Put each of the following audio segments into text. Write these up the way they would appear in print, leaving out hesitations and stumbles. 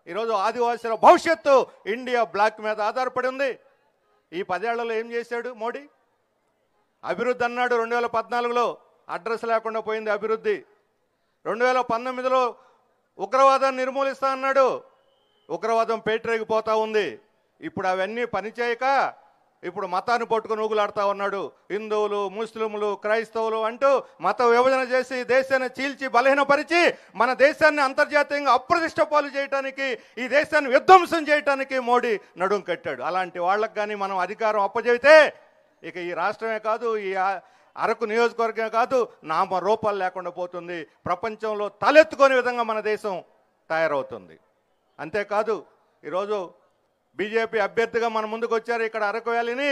ఈరోజు ఆదివాసీల భవిష్యత్తు ఇండియా బ్లాక్ మీద ఆధారపడి ఉంది. ఈ 10 ఏళ్లలో ఏం చేశాడు మోడీ? అభివృద్ధి అన్నాడు 2014లో, అడ్రస్ లేకుండా పోయింది అభివృద్ధి. 2019లో ఉగ్రవాదాన్ని నిర్మూలిస్తా అన్నాడు, ఉగ్రవాదం పేటరేగిపోతా ఉంది. ఇప్పుడు అవన్నీ పనిచేయక ఇప్పుడు మతాన్ని పట్టుకుని ఊగులాడుతూ ఉన్నాడు. హిందువులు, ముస్లింలు, క్రైస్తవులు అంటూ మత విభజన చేసి దేశాన్ని చీల్చి బలహీనపరిచి మన దేశాన్ని అంతర్జాతీయంగా అప్రతిష్ట పాలు చేయడానికి, ఈ దేశాన్ని విధ్వంసం చేయడానికి మోడీ నడుం కట్టాడు. అలాంటి వాళ్ళకు కానీ మనం అధికారం అప్పచెబితే ఇక ఈ రాష్ట్రమే కాదు, ఈ అరకు నియోజకవర్గమే కాదు, నామ రూపాలు లేకుండా పోతుంది. ప్రపంచంలో తలెత్తుకునే విధంగా మన దేశం తయారవుతుంది. అంతేకాదు ఈరోజు బీజేపీ అభ్యర్థిగా మన ముందుకు వచ్చారు. ఇక్కడ అరకు వ్యాలీని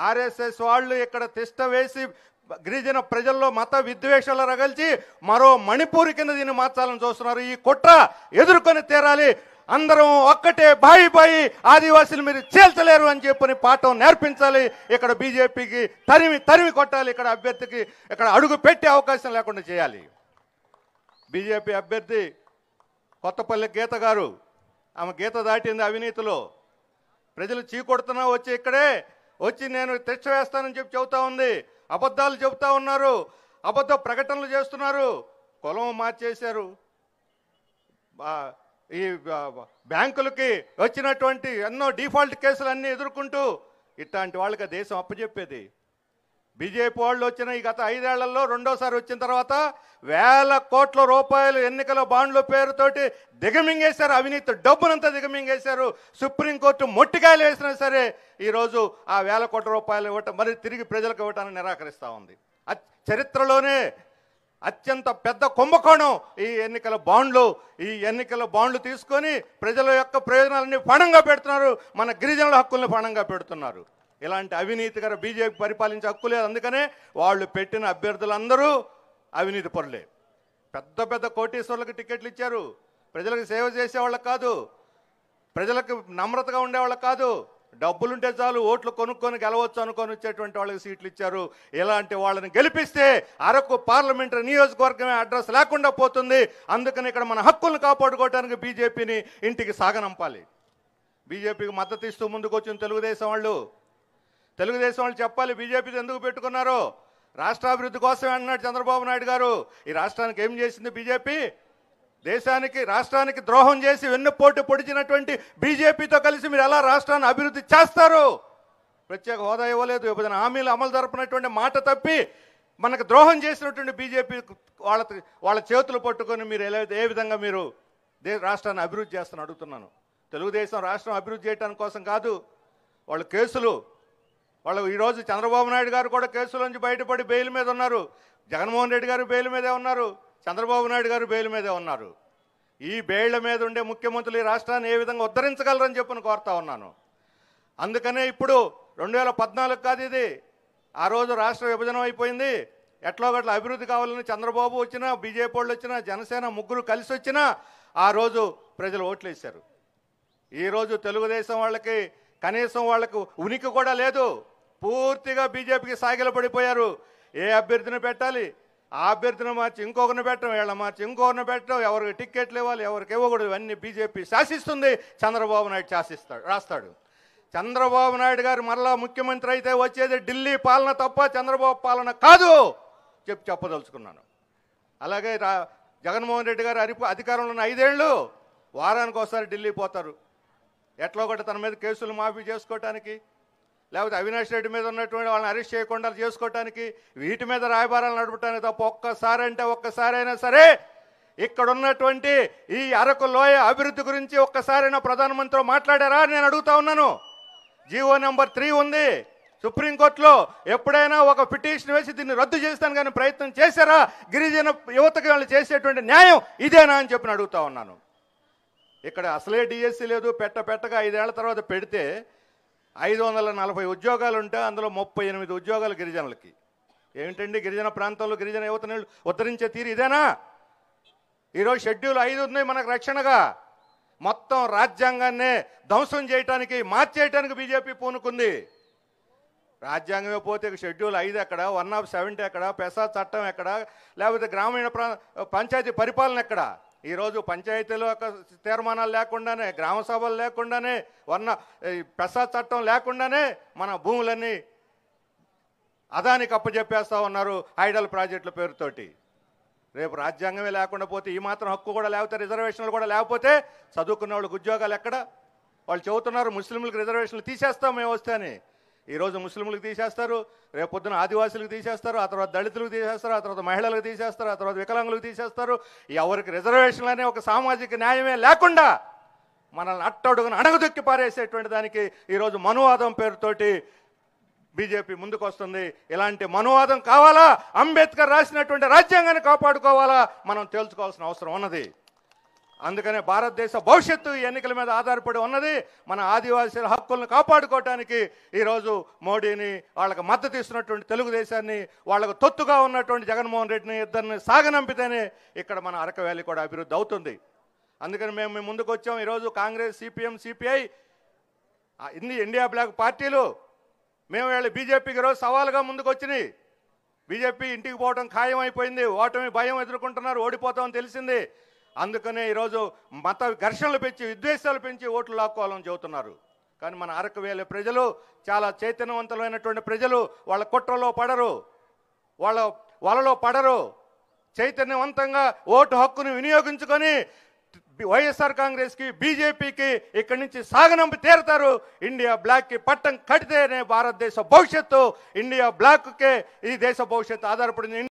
ఆర్ఎస్ఎస్ వాళ్ళు ఇక్కడ తిష్ట వేసి గిరిజన ప్రజల్లో మత విద్వేషాలు రగల్చి మరో మణిపూర్ కింద దీన్ని మార్చాలని చూస్తున్నారు. ఈ కుట్ర ఎదుర్కొని తీరాలి. అందరం ఒక్కటే, బాయి బాయి ఆదివాసీలు మీరు చేల్చలేరు అని చెప్పని పాఠం నేర్పించాలి. ఇక్కడ బీజేపీకి తరిమి కొట్టాలి. ఇక్కడ అభ్యర్థికి ఇక్కడ అడుగు పెట్టే అవకాశం లేకుండా చేయాలి. బీజేపీ అభ్యర్థి కొత్తపల్లి గీత గారు, ఆమె గీత దాటింది అవినీతిలో. ప్రజలు చీకొడుతున్నా వచ్చి ఇక్కడే వచ్చి నేను తెచ్చ వేస్తానని చెప్పి చెబుతా ఉంది. అబద్ధాలు చెబుతా ఉన్నారు, అబద్ధ ప్రకటనలు చేస్తున్నారు. కులం మార్చేశారు. ఈ బ్యాంకులకి వచ్చినటువంటి ఎన్నో డిఫాల్ట్ కేసులు అన్నీ ఎదుర్కొంటూ ఇట్లాంటి వాళ్ళకి దేశం అప్పచెప్పేది. బీజేపీ వాళ్ళు వచ్చిన ఈ గత 5 ఏళ్లలో రెండోసారి వచ్చిన తర్వాత వేల కోట్ల రూపాయలు ఎన్నికల బాండ్ల పేరుతోటి దిగమింగేశారు. అవినీతి డబ్బునంతా దిగమింగేశారు. సుప్రీంకోర్టు మొట్టికాయలు వేసినా సరే ఈరోజు ఆ వేల కోట్ల రూపాయలు ఇవ్వటం మరి తిరిగి ప్రజలకు ఇవ్వటానికి నిరాకరిస్తూ ఉంది. చరిత్రలోనే అత్యంత పెద్ద కుంభకోణం ఈ ఎన్నికల బాండ్లు తీసుకొని ప్రజల యొక్క ప్రయోజనాలన్నీ పణంగా పెడుతున్నారు. మన గిరిజనుల హక్కుల్ని పణంగా పెడుతున్నారు. ఇలాంటి అవినీతికర బీజేపీ పరిపాలించే హక్కు లేదు. అందుకనే వాళ్ళు పెట్టిన అభ్యర్థులందరూ అవినీతి పరులే. పెద్ద పెద్ద కోటీశ్వర్లకు టికెట్లు ఇచ్చారు. ప్రజలకు సేవ చేసేవాళ్ళకి కాదు, ప్రజలకు నమ్రతగా ఉండేవాళ్ళకి కాదు. డబ్బులుంటే చాలు ఓట్లు కొనుక్కొని గెలవచ్చు అనుకొని వచ్చేటువంటి వాళ్ళకి సీట్లు ఇచ్చారు. ఇలాంటి వాళ్ళని గెలిపిస్తే అరకు పార్లమెంటరీ నియోజకవర్గమే అడ్రస్ లేకుండా పోతుంది. అందుకని ఇక్కడ మన హక్కులను కాపాడుకోవడానికి బీజేపీని ఇంటికి సాగనంపాలి. బీజేపీకి మద్దతు ఇస్తూ ముందుకు వచ్చిన తెలుగుదేశం వాళ్ళు చెప్పాలి బీజేపీ ఎందుకు పెట్టుకున్నారో. రాష్ట్రాభివృద్ధి కోసమే అన్నాడు చంద్రబాబు నాయుడు గారు. ఈ రాష్ట్రానికి ఏం చేసింది బీజేపీ? రాష్ట్రానికి ద్రోహం చేసి వెన్నుపోటు పొడిచినటువంటి బీజేపీతో కలిసి మీరు ఎలా రాష్ట్రాన్ని అభివృద్ధి చేస్తారు? ప్రత్యేక హోదా ఇవ్వలేదు, విభజన హామీలు అమలు జరపనటువంటి మాట తప్పి మనకు ద్రోహం చేసినటువంటి బీజేపీ వాళ్ళ చేతులు పట్టుకొని మీరు ఏ విధంగా మీరు రాష్ట్రాన్ని అభివృద్ధి చేస్తారని అడుగుతున్నాను. తెలుగుదేశం రాష్ట్రం అభివృద్ధి చేయడానికి కోసం కాదు. వాళ్ళు ఈరోజు చంద్రబాబు నాయుడు గారు కూడా కేసుల నుంచి బయటపడి బెయిల్ మీద ఉన్నారు. జగన్మోహన్ రెడ్డి గారు బెయిల్ మీదే ఉన్నారు. చంద్రబాబు నాయుడు గారు బెయిల్ మీదే ఉన్నారు. ఈ బెయిళ్ల మీద ఉండే ముఖ్యమంత్రులు ఈ రాష్ట్రాన్ని ఏ విధంగా ఉద్ధరించగలరని చెప్పని కోరుతా ఉన్నాను. అందుకనే ఇప్పుడు 2014 కాదు ఇది, ఆ రోజు రాష్ట్ర విభజన అయిపోయింది. ఎట్లో గట్ల అభివృద్ధి కావాలని చంద్రబాబు వచ్చినా, బీజేపీ వాళ్ళు వచ్చినా, జనసేన ముగ్గురు కలిసి వచ్చినా ఆ రోజు ప్రజలు ఓట్లేశారు. ఈరోజు తెలుగుదేశం వాళ్ళకి కనీసం వాళ్ళకు ఉనికి కూడా లేదు. పూర్తిగా బీజేపీకి సాగిల పడిపోయారు. ఏ అభ్యర్థిని పెట్టాలి, ఆ అభ్యర్థిని మార్చి ఇంకొకరిని పెట్టడం, వీళ్ళ మార్చి ఇంకొకరిని పెట్టడం, ఎవరికి టిక్కెట్లు ఇవ్వాలి, ఎవరికి ఇవ్వకూడదు, ఇవన్నీ బీజేపీ శాసిస్తుంది. చంద్రబాబు నాయుడు రాస్తాడు. చంద్రబాబు నాయుడు గారు మరలా ముఖ్యమంత్రి అయితే వచ్చేది ఢిల్లీ పాలన తప్ప చంద్రబాబు పాలన కాదు చెప్పదలుచుకున్నాను. అలాగే జగన్మోహన్ రెడ్డి గారు అధికారంలో ఉన్న 5 ఏళ్ళు వారానికి ఒకసారి ఢిల్లీ పోతారు. ఎట్లా ఒకటి తన మీద కేసులు మాఫీ చేసుకోవటానికి, లేకపోతే అవినాష్ రెడ్డి మీద ఉన్నటువంటి వాళ్ళని అరెస్ట్ చేయకుండా చేసుకోవటానికి, వీటి మీద రాయబారాలు నడపడానికి తప్ప ఒక్కసారైనా సరే ఇక్కడ ఉన్నటువంటి ఈ అరకు లోయ అభివృద్ధి గురించి ఒక్కసారైనా ప్రధానమంత్రి మాట్లాడారా నేను అడుగుతా ఉన్నాను. జీవో నెంబర్ 3 ఉంది సుప్రీంకోర్టులో. ఎప్పుడైనా ఒక పిటిషన్ వేసి దీన్ని రద్దు చేస్తాను కానీ ప్రయత్నం చేశారా? గిరిజన యువతకి వాళ్ళు చేసేటువంటి న్యాయం ఇదేనా అని చెప్పి అడుగుతా ఉన్నాను. ఇక్కడ అసలే డిఎస్సీ లేదు. పెట్టగా 5 ఏళ్ల తర్వాత పెడితే 540 ఉద్యోగాలు ఉంటే అందులో 38 ఉద్యోగాలు గిరిజనులకి. ఏమిటండి గిరిజన ప్రాంతంలో గిరిజన యువతని ఉద్ధరించే తీరు ఇదేనా? ఈరోజు షెడ్యూల్ 5 ఉంది మనకు రక్షణగా. మొత్తం రాజ్యాంగాన్నే ధ్వంసం చేయడానికి, మార్చేయటానికి బీజేపీ పూనుకుంది. రాజ్యాంగమే పోతే షెడ్యూల్ 5 ఎక్కడ, 1 of 70 ఎక్కడ, పెసా చట్టం ఎక్కడ, లేకపోతే గ్రామీణ పంచాయతీ పరిపాలన ఎక్కడ? ఈరోజు పంచాయతీలో తీర్మానాలు లేకుండానే, గ్రామ సభలు లేకుండానే, ప్రసాద్ చట్టం లేకుండానే మన భూములన్నీ అదానికి అప్పచెప్పేస్తా ఉన్నారు ఐడల్ ప్రాజెక్టుల పేరుతోటి. రేపు రాజ్యాంగమే లేకుండా పోతే, ఈ మాత్రం హక్కు కూడా లేకపోతే, రిజర్వేషన్లు కూడా లేకపోతే చదువుకున్న వాళ్ళకి ఉద్యోగాలు ఎక్కడ? వాళ్ళు చెబుతున్నారు ముస్లింలకు రిజర్వేషన్లు తీసేస్తాం మేము వస్తే అని. ఈరోజు ముస్లింలకు తీసేస్తారు, రేపు పొద్దున ఆదివాసులకు తీసేస్తారు, ఆ తర్వాత దళితులకు తీసేస్తారు, ఆ తర్వాత మహిళలకు తీసేస్తారు, ఆ తర్వాత వికలాంగులకు తీసేస్తారు. ఎవరికి రిజర్వేషన్లు అనే ఒక సామాజిక న్యాయమే లేకుండా మనల్ని అట్టడుగున అణగదొక్కి పారేసేటువంటి దానికి ఈరోజు మనువాదం పేరుతోటి బీజేపీ ముందుకు వస్తుంది. ఇలాంటి మనువాదం కావాలా? అంబేద్కర్ రాసినటువంటి రాజ్యాంగాన్ని కాపాడుకోవాలా? మనం తేల్చుకోవాల్సిన అవసరం ఉన్నది. అందుకనే భారతదేశ భవిష్యత్తు ఎన్నికల మీద ఆధారపడి ఉన్నది. మన ఆదివాసీల హక్కులను కాపాడుకోవటానికి ఈరోజు మోడీని, వాళ్ళకి మద్దతు ఇస్తున్నటువంటి తెలుగుదేశాన్ని, వాళ్ళకు తొత్తుగా ఉన్నటువంటి జగన్మోహన్ రెడ్డిని ఇద్దరిని సాగనంపితేనే ఇక్కడ మన అరకు వ్యాలీ కూడా అభివృద్ధి అవుతుంది. అందుకని మేము ముందుకు వచ్చాం. ఈరోజు Congress, CPM, CPI, India bloc పార్టీలు మేము వీళ్ళు బీజేపీకి ఈరోజు సవాలుగా ముందుకు వచ్చినాయి. బీజేపీ ఇంటికి పోవడం ఖాయం అయిపోయింది, ఓటమి భయం ఎదుర్కొంటున్నారు, ఓడిపోతామని తెలిసింది. అందుకనే ఈరోజు మత ఘర్షణలు పెంచి, విద్వేషాలు పెంచి ఓట్లు లాక్కోవాలని చెబుతున్నారు. కానీ మన అరకు వ్యాలీ ప్రజలు చాలా చైతన్యవంతులైనటువంటి ప్రజలు. వాళ్ళ కుట్రలో పడరు, వాళ్ళ వలలో పడరు. చైతన్యవంతంగా ఓటు హక్కును వినియోగించుకొని వైఎస్ఆర్ కాంగ్రెస్కి, బీజేపీకి ఇక్కడి నుంచి సాగనంపి తీరుతారు. ఇండియా బ్లాక్కి పట్టం కడితేనే భారతదేశ భవిష్యత్తు, ఇండియా బ్లాక్కే ఈ దేశ భవిష్యత్తు ఆధారపడింది.